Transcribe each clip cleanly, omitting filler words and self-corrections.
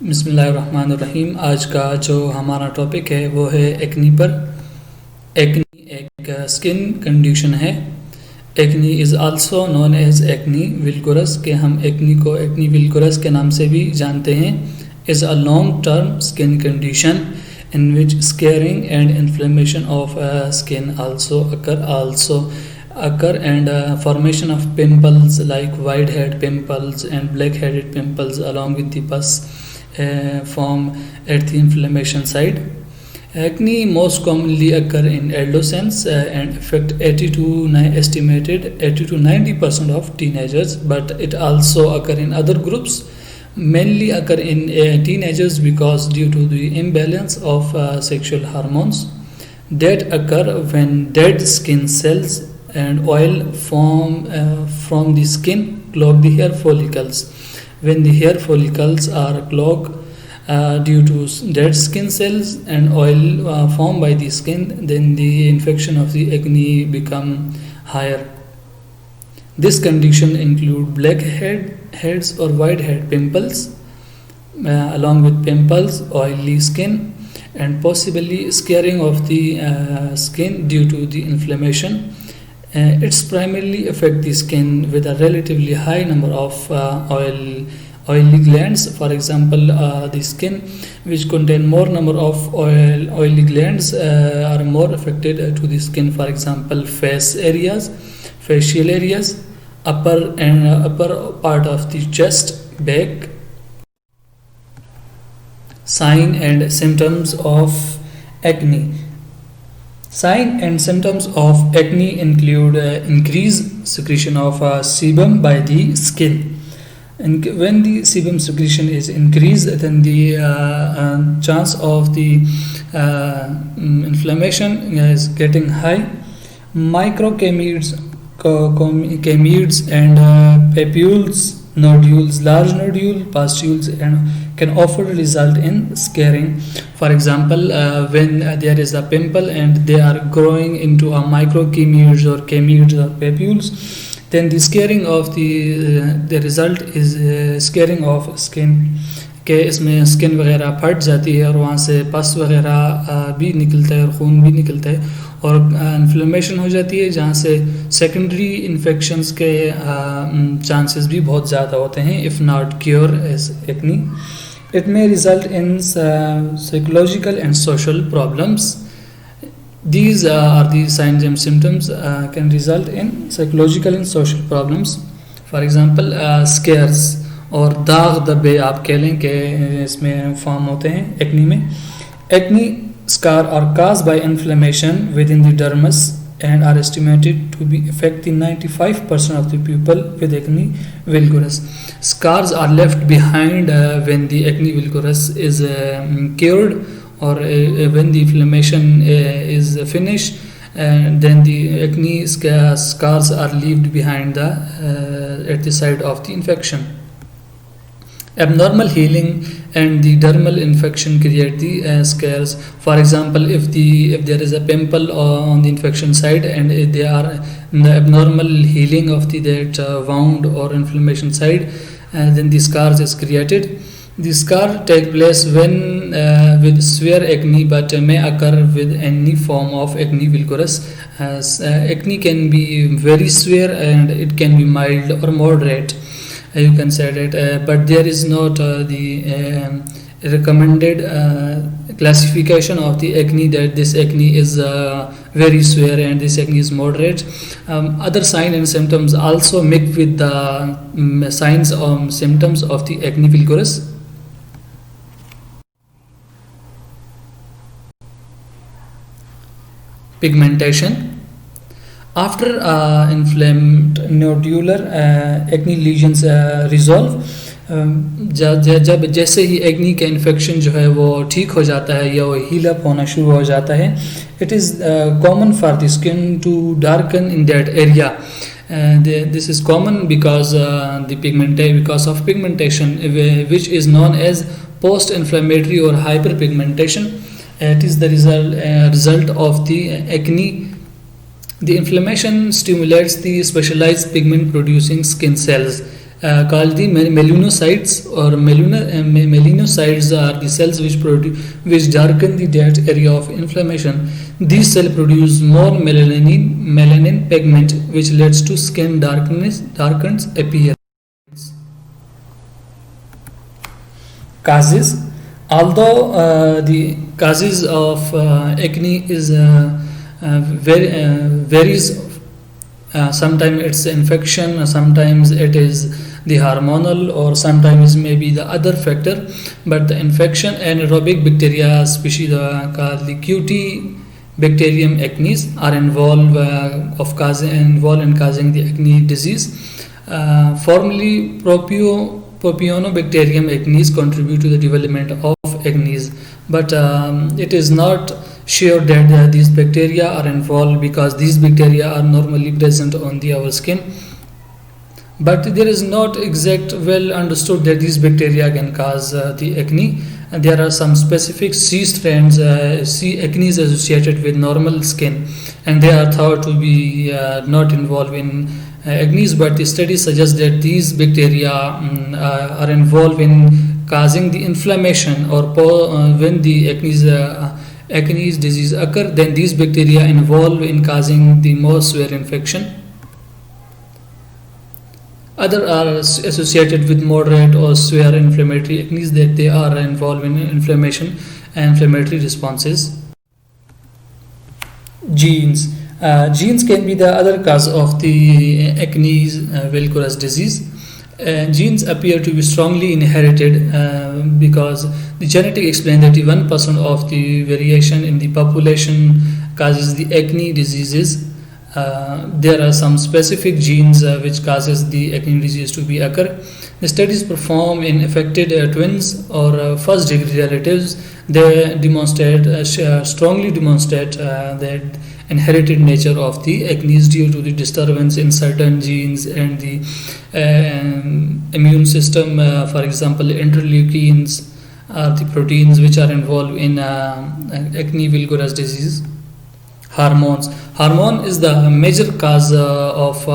बिस्मिल्लाहिर्रहमानिर्रहीम। आज का जो हमारा टॉपिक है वो है एक्नी पर। एक्नी एक स्किन कंडीशन है। Acne is also known as acne vulgaris, के हम एक्नी को एक्नी विल्कुरस के नाम से भी जानते हैं। Is a long term skin condition in which scarring and inflammation of skin also occur and formation of pimples like white-head pimples and black-headed pimples along with the pus form at the inflammation site. Acne most commonly occur in adolescents and affect estimated 80 to 90% of teenagers, but it also occur in other groups, mainly occur in teenagers because due to the imbalance of sexual hormones that occur when dead skin cells and oil from the skin clog the hair follicles. When the hair follicles are clogged due to dead skin cells and oil formed by the skin, then the infection of the acne become higher. This condition include blackheads or whitehead pimples, along with pimples, oily skin, and possibly scarring of the skin due to the inflammation. It's primarily affect the skin with a relatively high number of oily glands. For example, the skin which contain more number of oily glands are more affected to the skin. For example, facial areas, upper part of the chest, back. Sign and symptoms of acne. Sign and symptoms of acne include increased secretion of sebum by the skin. And when the sebum secretion is increased, then the chance of the inflammation is getting high. Microchemids and papules, nodules, large nodule, pustules, and can often result in scarring. For example, when there is a pimple and they are growing into a microchemids or chemids or papules, then the scarring of the result is scarring of skin, के इसमें skin वगैरह फट जाती है और वहाँ से पस वगैरह भी निकलता है और खून भी निकलता है और इन्फ्लेमेशन हो जाती है, जहाँ से सेकेंडरी इन्फेक्शंस के चांसेस भी बहुत ज़्यादा होते हैं if not cure as acne. It may result in psychological and social problems. These are the signs and symptoms can result in psychological and social problems. For example, scares और दाग धब्बे आप कह लें कि इसमें फॉर्म होते हैं एक्नी में. Acne scar are caused by inflammation within the dermis and are estimated to be affecting 95% of the people with acne vulgaris. Scars are left behind when the acne vulgaris is cured or when the inflammation is finished, and then the acne scars are left behind at the site of the infection. Abnormal healing and the dermal infection create the scars. For example, if there is a pimple on the infection site and they are in the abnormal healing of that wound or inflammation site, then the scars is created. The scar take place when with severe acne, but may occur with any form of acne vulgaris. Acne can be very severe and it can be mild or moderate. You can say that, but there is not the recommended classification of the acne, that this acne is very severe and this acne is moderate. Other signs and symptoms also mix with the signs or symptoms of the acne vulgaris. Pigmentation. After inflamed nodular acne lesions resolve, जब जैसे ही acne का infection जो है वो ठीक हो जाता है या वो हील अप होना शुरू हो जाता है, it is common for the skin to darken in that area. This is common because because of pigmentation, which is known as post-inflammatory or hyperpigmentation. It is the result of the acne. The inflammation stimulates the specialized pigment producing skin cells called the melanocytes, or melanocytes are the cells which darken the that area of inflammation. These cells produce more melanin pigment, which leads to skin darkens appearance. Causes. Although the causes of acne is varies. Sometimes it's infection, sometimes it is the hormonal, or sometimes maybe the other factor. But the infection, anaerobic bacteria, species called the QT bacterium acnes, are involved in causing the acne disease. Formerly Propionibacterium acnes contribute to the development of acne, but it is not sure that these bacteria are involved, because these bacteria are normally present on our skin, but there is not exact well understood that these bacteria can cause the acne. And there are some specific C strands, C acne is associated with normal skin, and they are thought to be not involved in acne, but the studies suggest that these bacteria are involved in causing the inflammation, or when the acne disease occur, then these bacteria involved in causing the more severe infection. Other are associated with moderate or severe inflammatory acne, that they are involved in inflammation and inflammatory responses. Genes. Genes can be the other cause of the acne vulgaris disease. Genes appear to be strongly inherited because the genetic explains that 1% of the variation in the population causes the acne diseases. There are some specific genes which causes the acne disease to be occur. The studies performed in affected twins or first degree relatives, they strongly demonstrate that inherited nature of the acne due to the disturbance in certain genes and the immune system. For example, interleukins are the proteins which are involved in acne vulgaris disease. Hormones. Hormone is the major cause of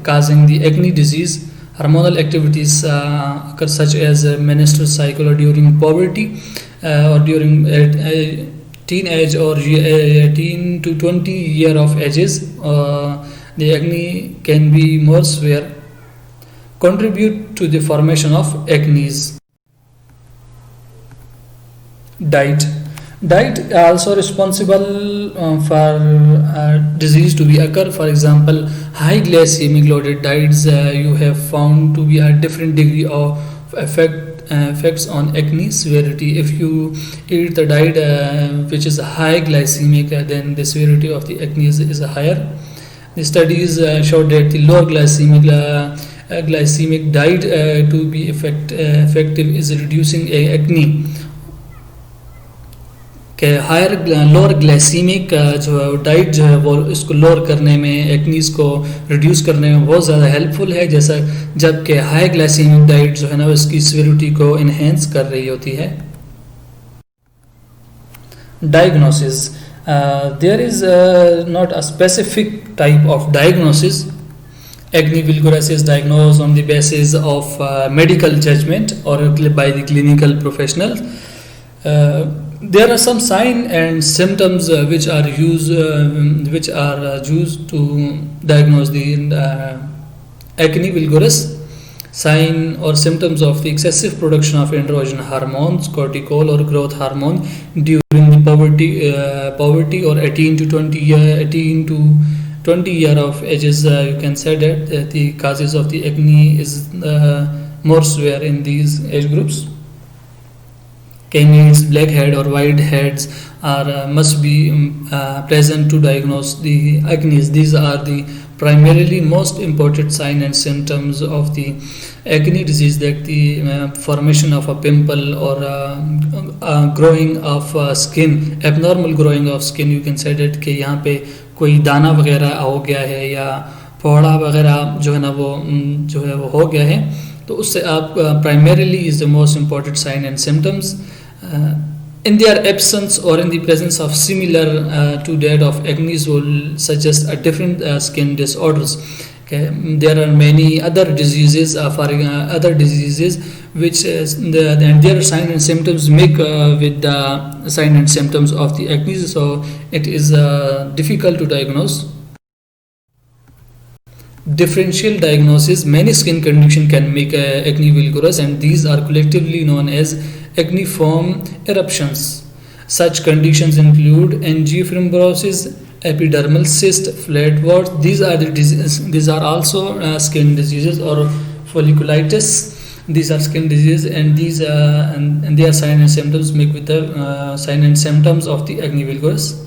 causing the acne disease. Hormonal activities occur such as menstrual cycle, or during puberty, or during teenage, or 18 to 20 year of ages. The acne can be more severe, contribute to the formation of acne. Diet also responsible for disease to be occur. For example, high glycemic loaded diets you have found to be a different degree of effects on acne severity. If you eat the diet which is high glycemic, then the severity of the acne is higher. The studies showed that the low glycemic diet to be effective is reducing acne. कि lower glycaemic जो diet जो है वो इसको lower करने में, acnes को reduce करने में बहुत ज़्यादा हेल्पफुल है, जैसा जबकि हाई ग्लाइसीमिक डाइट जो है ना इसकी सिविरिटी को इन्हेंस कर रही होती है. Diagnosis. There is not a specific type of diagnosis. Acne vulgaris is diagnosed on the basis of medical judgment or by the clinical professionals. There are some signs and symptoms which are used to diagnose the acne vulgaris. Sign or symptoms of the excessive production of androgen hormones, cortisol or growth hormone during the puberty or 18 to 20 year of ages. You can say that the causes of the acne is more severe in these age groups. Canids, blackhead or whiteheads must be present to diagnose the acne. These are the primarily most important signs and symptoms of the acne disease, that the formation of a pimple or growing of skin, abnormal growing of skin. You can say that कि यहाँ पे कोई दाना वगैरह हो गया है या फोड़ा वगैरह जो है ना वो जो है वो हो गया है, तो उससे आप primarily is the most important sign and symptoms. In their absence or in the presence of similar to that of acne will suggest a different skin disorders. Okay, there are many other diseases, other diseases which and their signs and symptoms make with the signs and symptoms of the acne. So it is difficult to diagnose. Differential diagnosis: many skin conditions can make acne vulgaris, and these are collectively known as acneiform eruptions. Such conditions include angiofibrosis, epidermal cyst, flat warts. These are also skin diseases, or folliculitis. These are skin diseases, and and their signs and symptoms make with the signs and symptoms of the acne vulgaris.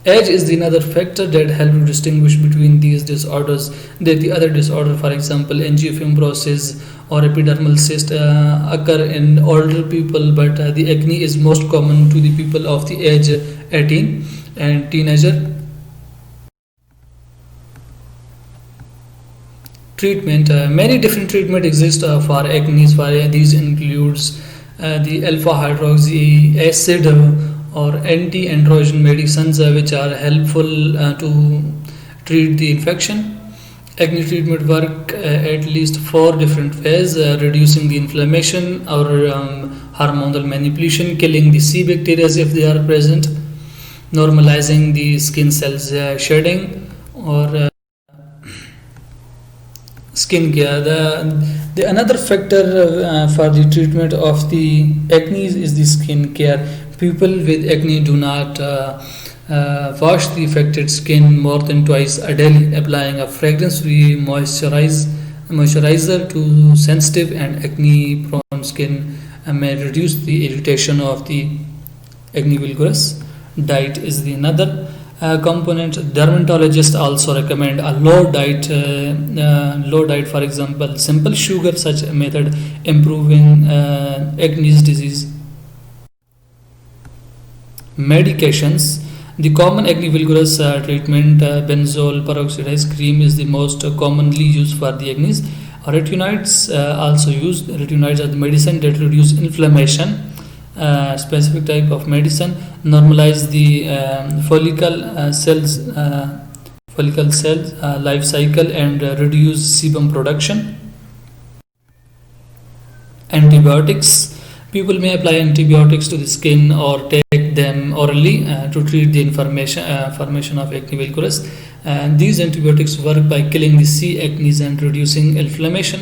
Age is the another factor that helps to distinguish between these disorders. The other disorder, for example, angiofibrosis or epidermal cyst, occur in older people, but the acne is most common to the people of the age 18 and teenager. Treatment: many different treatment exist for acne. These includes the alpha hydroxy acid or anti-androgen medicines, which are helpful to treat the infection. Acne treatment work at least 4 different ways: reducing the inflammation, or hormonal manipulation, killing the C bacteria if they are present, normalizing the skin cells shedding, or skin care. The another factor for the treatment of the acne is the skin care. People with acne do not wash the affected skin more than twice a day. Applying a fragrance-free moisturizer to sensitive and acne-prone skin may reduce the irritation of the acne vulgaris. Diet is the another component. Dermatologists also recommend a low diet. For example, simple sugar such a method improving acne disease. Medications: the common acne vulgaris treatment, benzoyl peroxidase cream, is the most commonly used for the acne. Retinoids also used. Retinoids are the medicine that reduce inflammation. Specific type of medicine normalize the follicle cells life cycle and reduce sebum production. Antibiotics: people may apply antibiotics to the skin or take them orally to treat the formation of acne vulgaris. And these antibiotics work by killing the C. acnes and reducing inflammation.